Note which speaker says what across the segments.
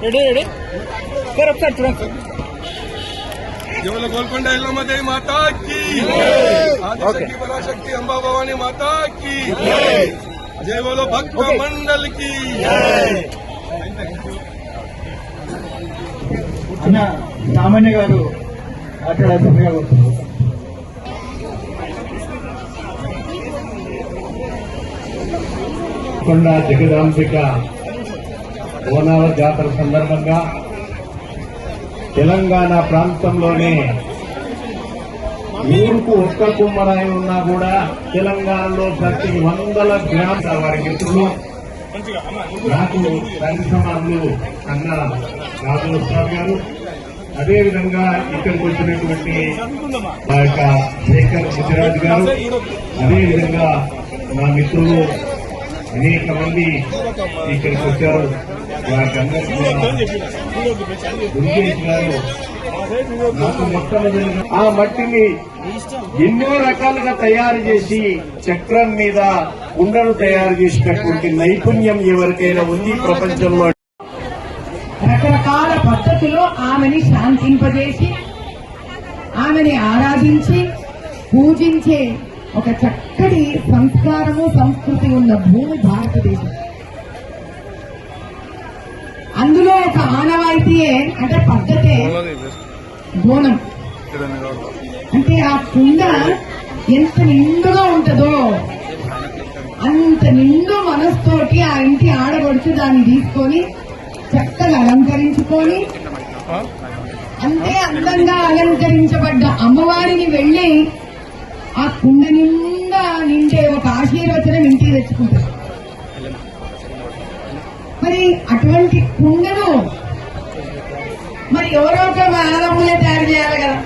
Speaker 1: जय गोलकोंडा एल्लम्मादेवी माता की आदिशक्ति पराशक्ति अंबा भवानी माता की जय बोलो भक्त मंडल की
Speaker 2: सामान्य गारू కొండ జగదాంబిక బోనాల జాతర సందర్భంగా తెలంగాణ ప్రాంతంలోనే ఊరుకు ఒక్క కుమ్మరాయి ఉన్నా కూడా తెలంగాణలో ప్రతి 100 గ్రామ వారి మిత్రులు నాకు సమానులు కన్నా రాజగోపాల్ గారు, అదేవిధంగా ఇక్కడికి వచ్చినటువంటి మా యొక్క శేఖర్ ముదిరాజ్ గారు, అదేవిధంగా మా మిత్రులు అనేక మంది ఇక్కడికి వచ్చారు. వారికి అందరికీ గారు నాకు మొట్టమొదటి ఆ మట్టిని ఎన్నో రకాలుగా తయారు చేసి చక్రం మీద కుండలు తయారు చేసినటువంటి నైపుణ్యం ఎవరికైనా ఉంది ప్రపంచంలో.
Speaker 3: రకరకాల పద్ధతిలో ఆమెని శాంతింపజేసి ఆమెని ఆరాధించి పూజించే ఒక చక్కటి సంస్కారము సంస్కృతి ఉన్న భూమి భారతదేశం. అందులో ఒక ఆనవాయితీయే అంటే పద్ధతే బోనం. అంటే ఆ కుండ ఎంత నిండుగా ఉంటుందో అంత నిండు మనస్తోటి ఆ ఇంటి ఆడబడుచు దాన్ని తీసుకొని చక్కగా అలంకరించుకొని అంతే అందంగా అలంకరించబడ్డ అమ్మవారిని వెళ్లి ఆ కుండ నిండా నిండే ఒక ఆశీర్వచనం ఇంటికి తెచ్చుకుంటారు. మరి అటువంటి కుండను మరి ఎవరో ఒక మానవులే తయారు చేయాలి కదా.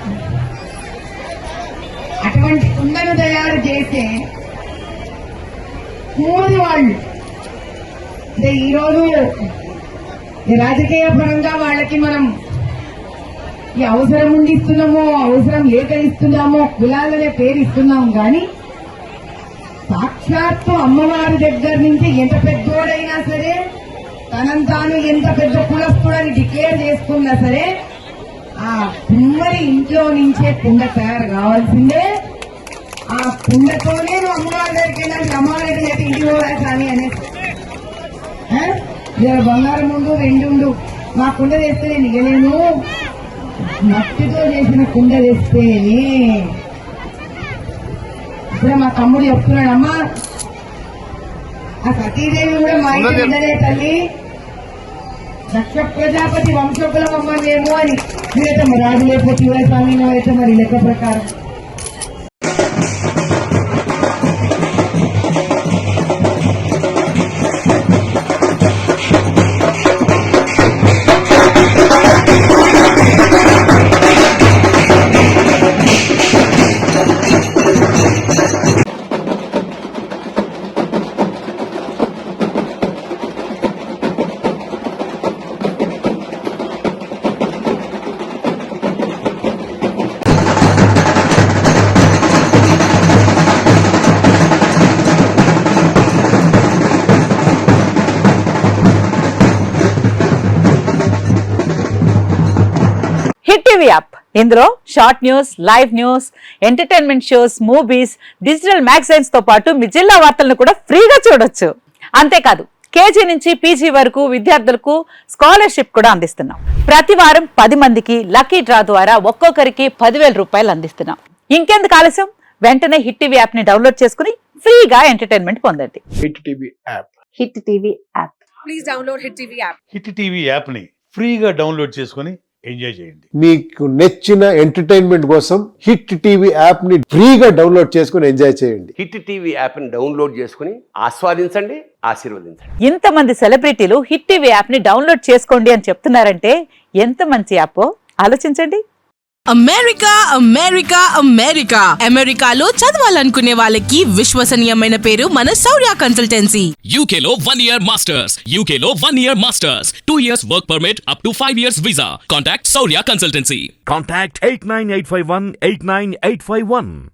Speaker 3: అటువంటి కుండను తయారు చేసే మూడు వాళ్ళు అంటే ఈరోజు రాజకీయ పరంగా వాళ్ళకి మనం ఈ అవసరం ఉండి ఇస్తున్నామో అవసరం లేక ఇస్తున్నామో కులాలనే పేరు ఇస్తున్నాము కానీ సాక్షాత్తు అమ్మవారి దగ్గర నుంచి ఎంత పెద్దోడైనా సరే తనంతాను ఎంత పెద్ద కులస్తుడని డిక్లేర్ చేసుకున్నా సరే ఆ కుమ్మరి ఇంట్లో నుంచే కుండ తయారు కావాల్సిందే. ఆ కుండతోనే నువ్వు అమ్మవారి దగ్గరికి వెళ్ళాలి. అమ్మవారి దగ్గర అయితే ఇంటికి పోవాలి కానీ అనేసి బంగారం ముందు రెండు మా కుండ తెస్తే నేను ఇవ్వలేను, మట్టితో చేసిన కుండ తెస్తేనే. ఇప్పుడు మా తమ్ముడు చెప్తున్నాడమ్మా ఆ సతీదేవి కూడా మా ఇంటి బిడ్డలే తల్లి, దక్ష ప్రజాపతి వంశకులం అమ్మ మేము అని. మీరైతే మరి రాజు లేకపోతే స్వామి అయితే మరి లెక్క ప్రకారం
Speaker 4: టీవీ యాప్. ఇందులో short news, live news, entertainment shows, movies, digital magazines తో పాటు మీ జిల్లా వార్తలను కూడా ఫ్రీగా చూడొచ్చు. అంతేకాదు కేజీ నుంచి పీజీ వరకు విద్యార్థులకు స్కాలర్షిప్ కూడా అందిస్తున్నాం. ప్రతి వారం 10 మందికి లక్కీ డ్రా ద్వారా ఒక్కొక్కరికి 10,000 రూపాయలు అందిస్తున్నాం. ఇంకెందుకు ఆలస్యం, వెంటనే హిట్ టీవీ యాప్ ని డౌన్లోడ్ చేసుకుని ఫ్రీగా ఎంటర్టైన్మెంట్ పొందండి.
Speaker 5: Hit TV app.
Speaker 4: Hit TV app.
Speaker 6: Please download hit TV app.
Speaker 5: Hit TV app ని ఫ్రీగా డౌన్లోడ్ చేసుకుని ఎంజాయ్ చేయండి.
Speaker 7: మీకు నచ్చిన ఎంటర్టైన్మెంట్ కోసం హిట్ టీవీ యాప్ ని ఫ్రీగా డౌన్లోడ్ చేసుకుని ఎంజాయ్ చేయండి.
Speaker 8: హిట్ టీవీ యాప్ ని డౌన్లోడ్ చేసుకుని ఆస్వాదించండి, ఆశీర్వదించండి.
Speaker 4: ఇంతమంది సెలబ్రిటీలు హిట్ టీవీ యాప్ ని డౌన్లోడ్ చేసుకోండి అని చెప్తున్నారంటే ఎంత మంచి యాప్ ఆలోచించండి.
Speaker 6: అమెరికా అమెరికా అమెరికా అమెరికాలో చదవాలనుకునే వాళ్ళకి విశ్వసనీయమైన పేరు మన శౌర్య కన్సల్టెన్సీ.
Speaker 9: UK లో 1 year masters, UK లో 1 year masters, 2 years work permit up to 5 years visa. Contact Saurya Consultancy.
Speaker 10: Contact 89851 89851.